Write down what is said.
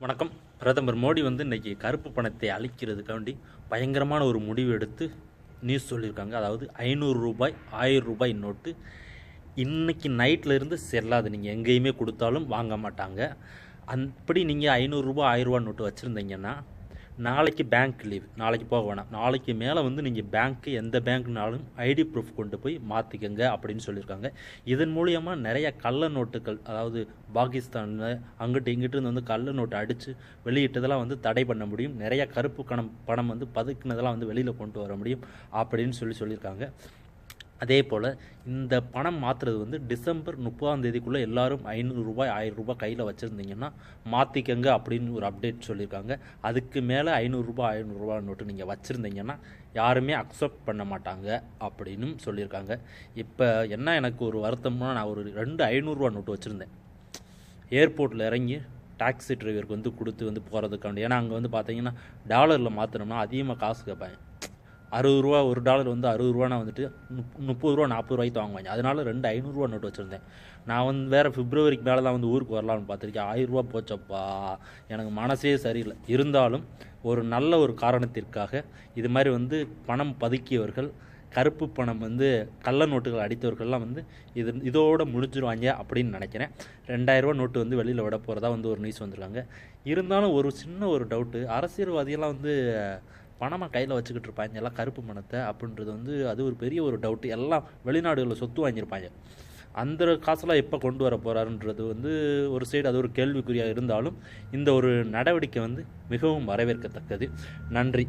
வணக்கம். பிரதமர் மோடி இன்றைக்கி கருப்பு பணத்தை அழிக்கிறதுக்காண்டி பயங்கரமான ஒரு முடிவு எடுத்து நியூஸ் சொல்லியிருக்காங்க. அதாவது 500 ரூபாய் 1000 ரூபாய் நோட்டு இன்றைக்கி நைட்டில் இருந்து செல்லாது. நீங்கள் எங்கேயுமே கொடுத்தாலும் வாங்க மாட்டாங்க. அப்படி நீங்கள் 500 ரூபாய் 1000 ரூபா நோட்டு வச்சுருந்தீங்கன்னா நாளைக்கு பேங்க் லீவ், நாளைக்கு போக வேணாம், நாளைக்கு மேலே நீங்கள் பேங்க்கு எந்த பேங்க்னாலும் ஐடி ப்ரூஃப் கொண்டு போய் மாற்றிக்கங்க அப்படின்னு சொல்லியிருக்காங்க. இதன் மூலியமாக நிறைய கள்ள நோட்டுகள், அதாவது பாகிஸ்தானில் அங்கிட்டு இங்கிட்டு கள்ள நோட்டு அடித்து வெளியிட்டதெல்லாம் தடை பண்ண முடியும். நிறைய கருப்பு பணம் பதுக்குனதெல்லாம் வெளியில் கொண்டு வர முடியும் அப்படின்னு சொல்லியிருக்காங்க. அதே போல் இந்த பணம் மாற்றுறது டிசம்பர் 30ஆம் தேதிக்குள்ளே எல்லோரும் 500 ரூபாய் 1000 ரூபாய் கையில் வச்சுருந்தீங்கன்னா மாற்றிக்கங்க அப்படின்னு ஒரு அப்டேட் சொல்லியிருக்காங்க. அதுக்கு மேலே 500 ரூபாய் 500 ரூபாய் நோட்டு நீங்கள் வச்சுருந்தீங்கன்னா யாருமே அக்செப்ட் பண்ண மாட்டாங்க அப்படின்னு சொல்லியிருக்காங்க. இப்போ என்ன எனக்கு ஒரு வருத்தம்னா, நான் ஒரு 2 500 ரூபா நோட்டு வச்சுருந்தேன். ஏர்போர்ட்டில் இறங்கி டாக்ஸி டிரைவருக்கு கொடுத்து போகிறதுக்காண்டி. ஏன்னா அங்கே பார்த்தீங்கன்னா டாலரில் மாற்றினோம்னா அதிகமாக காசு கேட்பாங்க. 60 ரூபா, ஒரு டாலர் 60 ரூபானா 30 ரூபா 40 ரூபாய்க்கு வாங்குவாங்க. அதனால 2 500 ரூபா நோட்டு வச்சுருந்தேன். நான் வேறு பிப்ரவரிக்கு மேலே தான் ஊருக்கு வரலாம்னு பார்த்துருக்கேன். 1000 ரூபா போச்சப்பா, எனக்கு மனசே சரியில்லை. இருந்தாலும் ஒரு நல்ல ஒரு காரணத்திற்காக இது மாதிரி பணம் பதுக்கியவர்கள், கருப்பு பணம் கள்ள நோட்டுகள் அடித்தவர்கள்லாம் இதோடு முடிஞ்சிருவாங்க அப்படின்னு நினைக்கிறேன். 2000 ரூபா நோட்டு வெளியில் விட போகிறதா ஒரு நியூஸ் வந்திருக்காங்க. இருந்தாலும் ஒரு சின்ன ஒரு டவுட்டு, அரசியல்வாதியெல்லாம் பணமாக கையில் வச்சுக்கிட்டு இருப்பாங்க எல்லாம் கருப்பு பணத்தை அப்படின்றது அது ஒரு பெரிய ஒரு டவுட்டு. எல்லாம் வெளிநாடுகளில் சொத்து வாங்கியிருப்பாங்க. அந்த காசெல்லாம் எப்போ கொண்டு வர போகிறாருன்றது ஒரு சைடு அது ஒரு கேள்விக்குறியாக இருந்தாலும் இந்த ஒரு நடவடிக்கை மிகவும் வரவேற்கத்தக்கது. நன்றி.